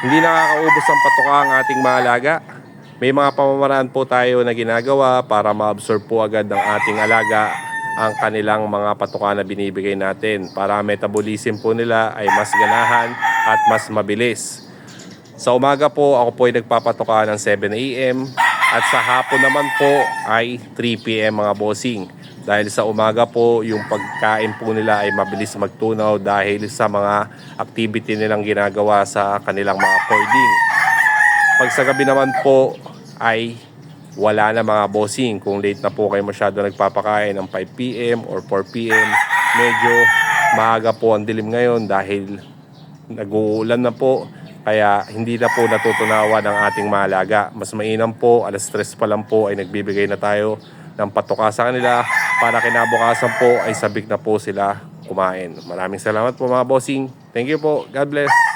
Hindi nakakaubos ang patuka ang ating mga alaga. May mga pamamaraan po tayo na ginagawa para ma-absorb po agad ng ating alaga ang kanilang mga patuka na binibigay natin para metabolism po nila ay mas ganahan at mas mabilis. Sa umaga po ako po ay nagpapatuka ng 7 AM at sa hapon naman po ay 3 PM mga bossing. Dahil sa umaga po yung pagkain po nila ay mabilis magtunaw dahil sa mga activity nilang ginagawa sa kanilang mga cording. Pag sa gabi naman po ay wala na mga bossing. Kung late na po kayo masyado nagpapakain ng 5 PM or 4 PM, medyo maaga po ang dilim ngayon dahil nag-uulan na po. Kaya hindi na po natutunawan ang ating malaga. Mas mainam po, alas 3 pa lang po ay nagbibigay na tayo ng patuka sa kanila para kinabukasan po ay sabik na po sila kumain. Maraming salamat po mga bossing. Thank you po. God bless.